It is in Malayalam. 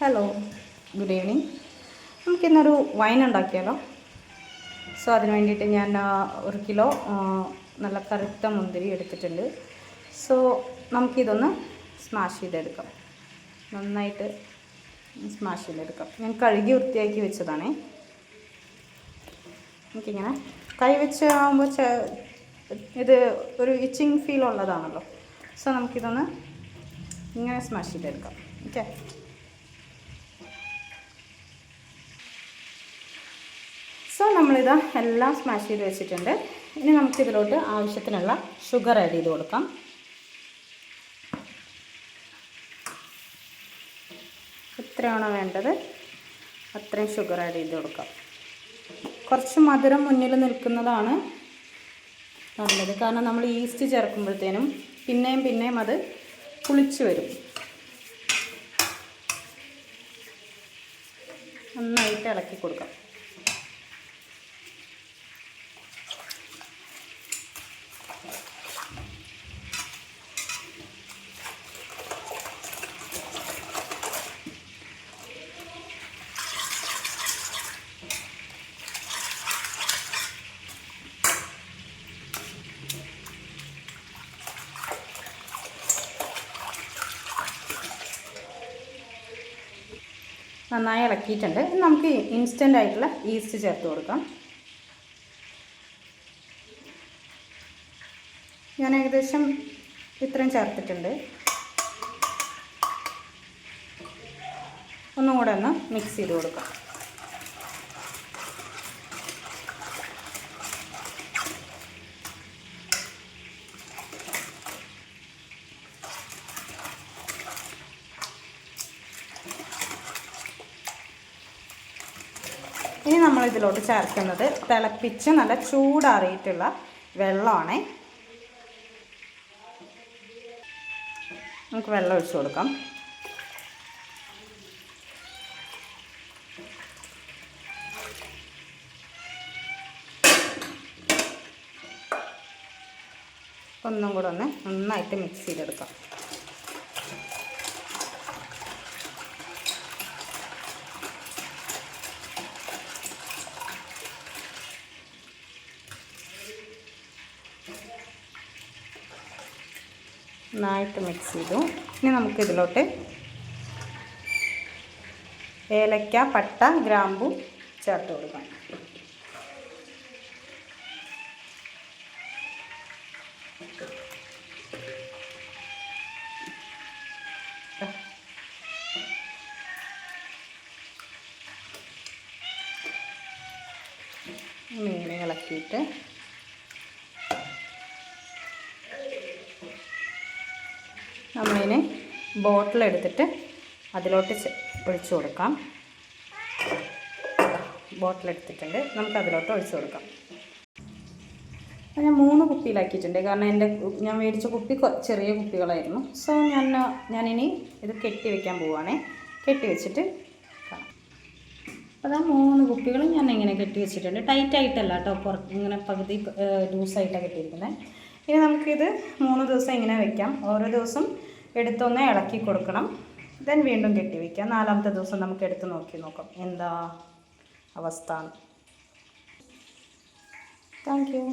Hello, good evening. നമുക്കിന്നൊരു വൈൻ ഉണ്ടാക്കിയാലോ? സോ അതിന് വേണ്ടിയിട്ട് ഞാൻ 1 കിലോ നല്ല കറുത്ത മുന്തിരി എടുത്തിട്ടുണ്ട്. സോ നമുക്കിതൊന്ന് സ്മാഷ് ചെയ്തെടുക്കാം. നന്നായിട്ട് സ്മാഷ് ചെയ്തെടുക്കാം. ഞാൻ കഴുകി വൃത്തിയാക്കി വെച്ചതാണേ. നമുക്കിങ്ങനെ കൈ വെച്ച് ആകുമ്പോൾ ഇത് ഒരു ഇച്ചിങ് ഫീൽ ഉള്ളതാണല്ലോ. സോ നമുക്കിതൊന്ന് ഇങ്ങനെ സ്മാഷ് ചെയ്തെടുക്കാം. ഓക്കെ. സോ നമ്മളിത് എല്ലാം സ്മാഷ് ചെയ്ത് വെച്ചിട്ടുണ്ട്. ഇനി നമുക്കിതിലോട്ട് ആവശ്യത്തിനുള്ള ഷുഗർ ആഡ് ചെയ്ത് കൊടുക്കാം. എത്രയാണോ വേണ്ടത് അത്രയും ഷുഗർ ആഡ് ചെയ്ത് കൊടുക്കാം. കുറച്ച് മധുരം മുന്നിൽ നിൽക്കുന്നതാണ് നല്ലത്. കാരണം നമ്മൾ ഈസ്റ്റ് ചേർക്കുമ്പോഴത്തേനും പിന്നെയും അത് പുളിച്ച് വരും. നന്നായിട്ട് ഇളക്കി കൊടുക്കാം. നന്നായി ഇളക്കിയിട്ടുണ്ട്. നമുക്ക് ഇൻസ്റ്റൻ്റ് ആയിട്ടുള്ള ഈസ്റ്റ് ചേർത്ത് കൊടുക്കാം. ഞാൻ ഏകദേശം ഇത്രയും ചേർത്തിട്ടുണ്ട്. ഒന്നും കൂടെ ഒന്ന് മിക്സ് ചെയ്ത് കൊടുക്കാം. ഇനി നമ്മളിതിലോട്ട് ചേർക്കുന്നത് തിളപ്പിച്ച് നല്ല ചൂടാറിയിട്ടുള്ള വെള്ളമാണ്. നമുക്ക് വെള്ളം ഒഴിച്ച് കൊടുക്കാം. ഒന്നും കൂടെ ഒന്ന് നന്നായിട്ട് മിക്സ് ചെയ്തെടുക്കാം. നന്നായിട്ട് മിക്സ് ചെയ്തു. ഇനി നമുക്കിതിലോട്ട് ഏലക്ക, പട്ട, ഗ്രാമ്പു ചേർത്ത് കൊടുക്കാം. ഇങ്ങനെ ഇളക്കിയിട്ട് നമ്മളിതിന് ബോട്ടിലെടുത്തിട്ട് അതിലോട്ട് ഒഴിച്ചു കൊടുക്കാം. ബോട്ടിലെടുത്തിട്ടുണ്ട്, നമുക്ക് അതിലോട്ട് ഒഴിച്ചു കൊടുക്കാം. ഞാൻ 3 കുപ്പിയിലാക്കിയിട്ടുണ്ട്. കാരണം ഞാൻ മേടിച്ച കുപ്പി ചെറിയ കുപ്പികളായിരുന്നു. സോ ഞാനിനി ഇത് കെട്ടി വയ്ക്കാൻ പോവുകയാണേ. കെട്ടി വെച്ചിട്ട് അപ്പോൾ 3 കുപ്പികൾ ഞാൻ ഇങ്ങനെ കെട്ടി വെച്ചിട്ടുണ്ട്. ടൈറ്റായിട്ടല്ല കേട്ടോ, ഇങ്ങനെ പകുതി ലൂസായിട്ടാണ് കെട്ടിയിരിക്കുന്നത്. ഇനി നമുക്കിത് 3 ദിവസം ഇങ്ങനെ വയ്ക്കാം. ഓരോ ദിവസം എടുത്തൊന്ന് ഇളക്കി കൊടുക്കണം. ദെൻ വീണ്ടും കെട്ടി വയ്ക്കാം. 4ാമത്തെ ദിവസം നമുക്ക് എടുത്ത് നോക്കാം എന്താ അവസ്ഥ. Thank you.